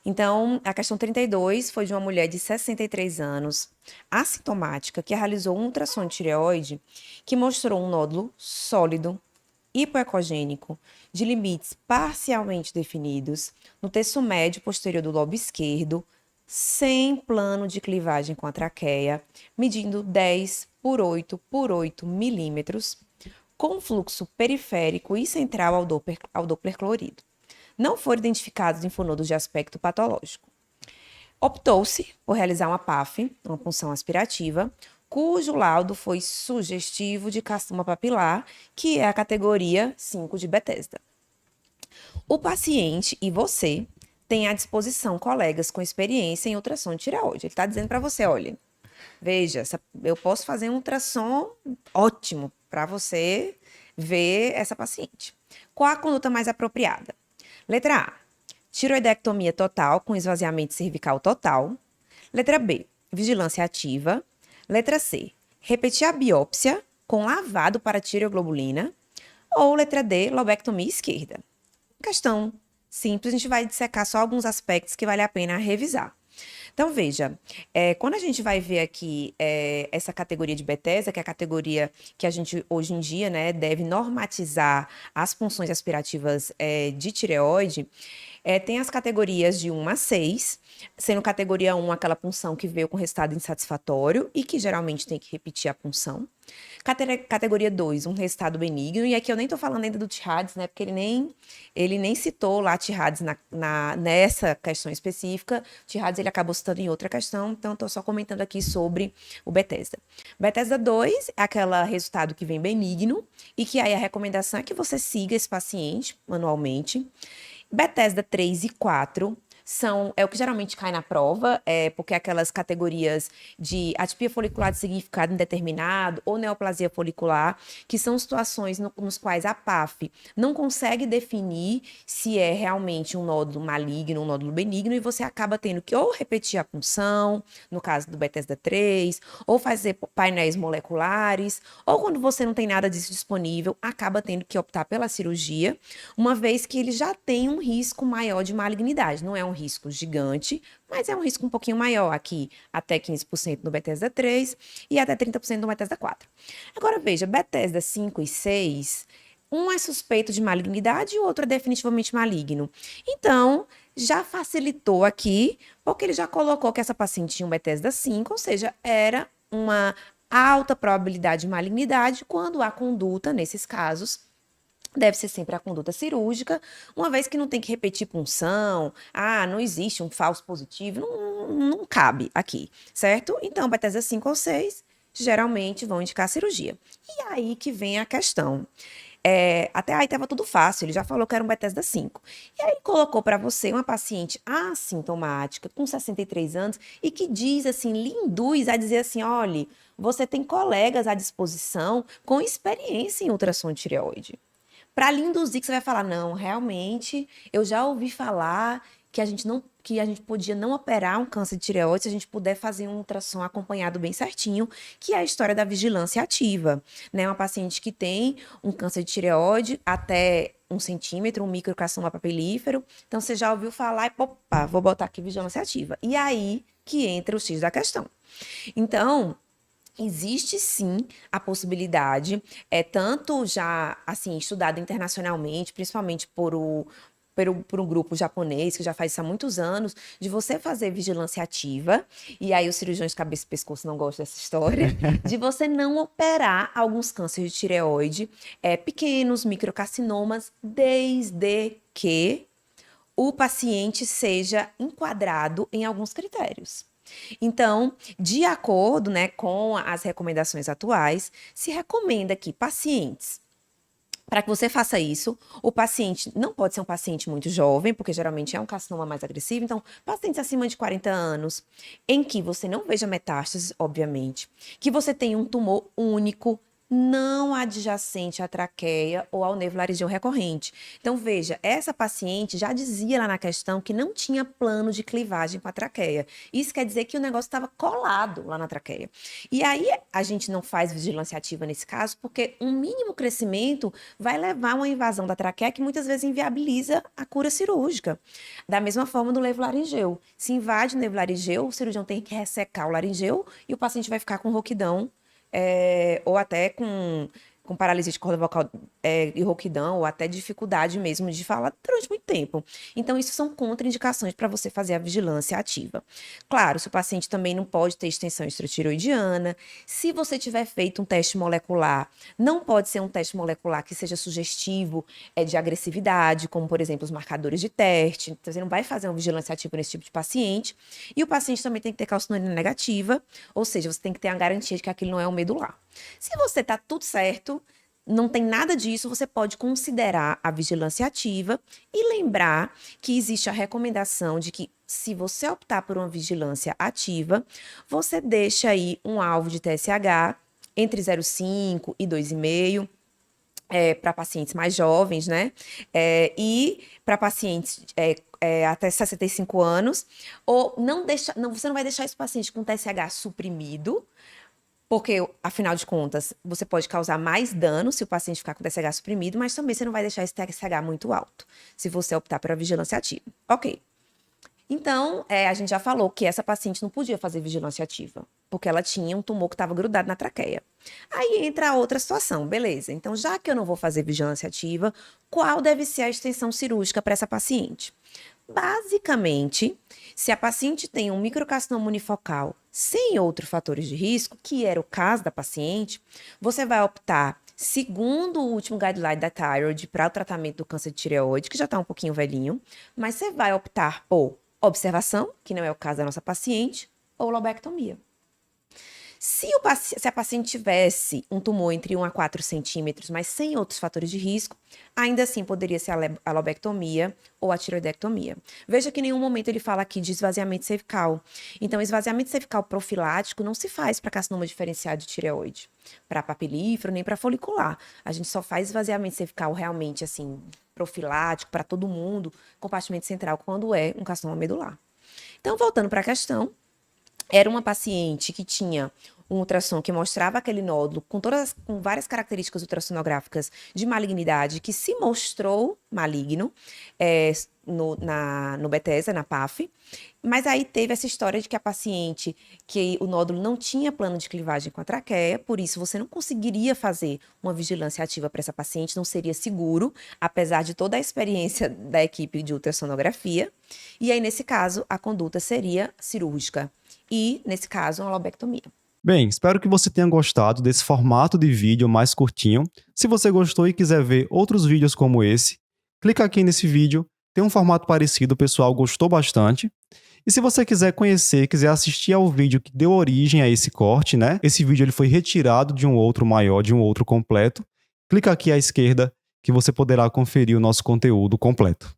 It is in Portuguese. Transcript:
Então, a questão 32 foi de uma mulher de 63 anos, assintomática, que realizou um ultrassom de tireoide que mostrou um nódulo sólido, hipoecogênico, de limites parcialmente definidos, no terço médio posterior do lobo esquerdo, sem plano de clivagem com a traqueia, medindo 10 por 8 por 8 milímetros, com fluxo periférico e central ao Doppler colorido. Não foram identificados linfonodos de aspecto patológico. Optou-se por realizar uma PAF, uma punção aspirativa, cujo laudo foi sugestivo de carcinoma papilar, que é a categoria 5 de Bethesda. O paciente e você têm à disposição colegas com experiência em ultrassom de tireoide. Ele está dizendo para você, olha, veja, eu posso fazer um ultrassom ótimo para você ver essa paciente. Qual a conduta mais apropriada? Letra A, tiroidectomia total com esvaziamento cervical total. Letra B, vigilância ativa. Letra C, repetir a biópsia com lavado para tireoglobulina. Ou letra D, lobectomia esquerda. Questão simples, a gente vai dissecar só alguns aspectos que vale a pena revisar. Então, veja, quando a gente vai ver aqui essa categoria de Bethesda, que é a categoria que a gente, hoje em dia, né, deve normatizar as funções aspirativas de tireoide, tem as categorias de 1 a 6, sendo categoria 1 aquela punção que veio com resultado insatisfatório e que geralmente tem que repetir a punção. Categoria 2, um resultado benigno, e aqui eu nem tô falando ainda do TIRADS, né, porque ele nem citou lá TIRADS nessa questão específica. TIRADS ele acabou citando em outra questão, então tô só comentando aqui sobre o Bethesda. Bethesda 2 é aquele resultado que vem benigno, e que aí a recomendação é que você siga esse paciente manualmente. Bethesda 3 e 4 é o que geralmente cai na prova, porque aquelas categorias de atipia folicular de significado indeterminado ou neoplasia folicular, que são situações nos quais a PAF não consegue definir se é realmente um nódulo maligno ou um nódulo benigno, e você acaba tendo que ou repetir a punção, no caso do Bethesda 3, ou fazer painéis moleculares, ou quando você não tem nada disso disponível, acaba tendo que optar pela cirurgia, uma vez que ele já tem um risco maior de malignidade. Não é um risco gigante, mas é um risco um pouquinho maior aqui, até 15% no Bethesda 3 e até 30% no Bethesda 4. Agora veja, Bethesda 5 e 6, um é suspeito de malignidade e o outro é definitivamente maligno. Então, já facilitou aqui, porque ele já colocou que essa paciente tinha um Bethesda 5, ou seja, era uma alta probabilidade de malignidade quando a conduta, nesses casos, deve ser sempre a conduta cirúrgica, uma vez que não tem que repetir punção, não existe um falso positivo, não cabe aqui, certo? Então, Bethesda 5 ou 6 geralmente vão indicar cirurgia. E aí que vem a questão. Até aí estava tudo fácil, ele já falou que era um Bethesda 5. E aí ele colocou para você uma paciente assintomática, com 63 anos, e que diz assim, lhe induz a dizer assim, olha, você tem colegas à disposição com experiência em ultrassom de tireoide. Para lhe induzir que você vai falar, não, realmente, eu já ouvi falar que a gente podia não operar um câncer de tireoide se a gente puder fazer um ultrassom acompanhado bem certinho, que é a história da vigilância ativa, né? Uma paciente que tem um câncer de tireoide até 1 centímetro, um microcarcinoma papilífero, então você já ouviu falar e, opa, vou botar aqui vigilância ativa. E aí que entra o X da questão. Então, existe sim a possibilidade, tanto já assim estudada internacionalmente, principalmente por um grupo japonês que já faz isso há muitos anos, de você fazer vigilância ativa, e aí os cirurgiões de cabeça e pescoço não gostam dessa história, de você não operar alguns cânceres de tireoide pequenos, microcarcinomas, desde que o paciente seja enquadrado em alguns critérios. Então, de acordo, né, com as recomendações atuais, se recomenda que pacientes, para que você faça isso, o paciente não pode ser um paciente muito jovem, porque geralmente é um carcinoma mais agressivo, então, pacientes acima de 40 anos, em que você não veja metástases, obviamente, que você tenha um tumor único, não adjacente à traqueia ou ao nervo laringeu recorrente. Então, veja, essa paciente já dizia lá na questão que não tinha plano de clivagem com a traqueia. Isso quer dizer que o negócio estava colado lá na traqueia. E aí a gente não faz vigilância ativa nesse caso, porque um mínimo crescimento vai levar a uma invasão da traqueia que muitas vezes inviabiliza a cura cirúrgica. Da mesma forma do nervo laringeu. Se invade o nervo laringeu, o cirurgião tem que ressecar o laringeu e o paciente vai ficar com rouquidão, ou até com paralisia de corda vocal e rouquidão, ou até dificuldade mesmo de falar durante muito tempo. Então, isso são contraindicações para você fazer a vigilância ativa. Claro, se o paciente também não pode ter extensão extratiroidiana, se você tiver feito um teste molecular, não pode ser um teste molecular que seja sugestivo de agressividade, como, por exemplo, os marcadores de teste. Então, você não vai fazer uma vigilância ativa nesse tipo de paciente. E o paciente também tem que ter calcinurina negativa, ou seja, você tem que ter a garantia de que aquilo não é um medular. Se você está tudo certo, não tem nada disso, você pode considerar a vigilância ativa e lembrar que existe a recomendação de que, se você optar por uma vigilância ativa, você deixa aí um alvo de TSH entre 0,5 e 2,5 para pacientes mais jovens, né? E para pacientes até 65 anos, ou você não vai deixar esse paciente com TSH suprimido, porque, afinal de contas, você pode causar mais dano se o paciente ficar com TSH suprimido, mas também você não vai deixar esse TSH muito alto, se você optar pela vigilância ativa. Ok. Então, a gente já falou que essa paciente não podia fazer vigilância ativa, porque ela tinha um tumor que estava grudado na traqueia. Aí entra a outra situação, beleza. Então, já que eu não vou fazer vigilância ativa, qual deve ser a extensão cirúrgica para essa paciente? Basicamente, se a paciente tem um microcarcinoma unifocal sem outros fatores de risco, que era o caso da paciente, você vai optar, segundo o último guideline da Thyroid, para o tratamento do câncer de tireoide, que já está um pouquinho velhinho, mas você vai optar por observação, que não é o caso da nossa paciente, ou lobectomia. Se a paciente tivesse um tumor entre 1 a 4 centímetros, mas sem outros fatores de risco, ainda assim poderia ser a lobectomia ou a tiroidectomia. Veja que em nenhum momento ele fala aqui de esvaziamento cervical. Então, esvaziamento cervical profilático não se faz para carcinoma diferenciado de tireoide, para papilífero, nem para folicular. A gente só faz esvaziamento cervical realmente, assim, profilático para todo mundo, compartimento central, quando é um carcinoma medular. Então, voltando para a questão, era uma paciente que tinha um ultrassom que mostrava aquele nódulo com várias características ultrassonográficas de malignidade, que se mostrou maligno no Bethesda, na PAF, mas aí teve essa história de que a paciente, que o nódulo não tinha plano de clivagem com a traqueia, por isso você não conseguiria fazer uma vigilância ativa para essa paciente, não seria seguro, apesar de toda a experiência da equipe de ultrassonografia, e aí nesse caso a conduta seria cirúrgica, e nesse caso uma lobectomia. Bem, espero que você tenha gostado desse formato de vídeo mais curtinho. Se você gostou e quiser ver outros vídeos como esse, clica aqui nesse vídeo. Tem um formato parecido, o pessoal gostou bastante. E se você quiser conhecer, quiser assistir ao vídeo que deu origem a esse corte, né? Esse vídeo ele foi retirado de um outro maior, de um outro completo. Clica aqui à esquerda que você poderá conferir o nosso conteúdo completo.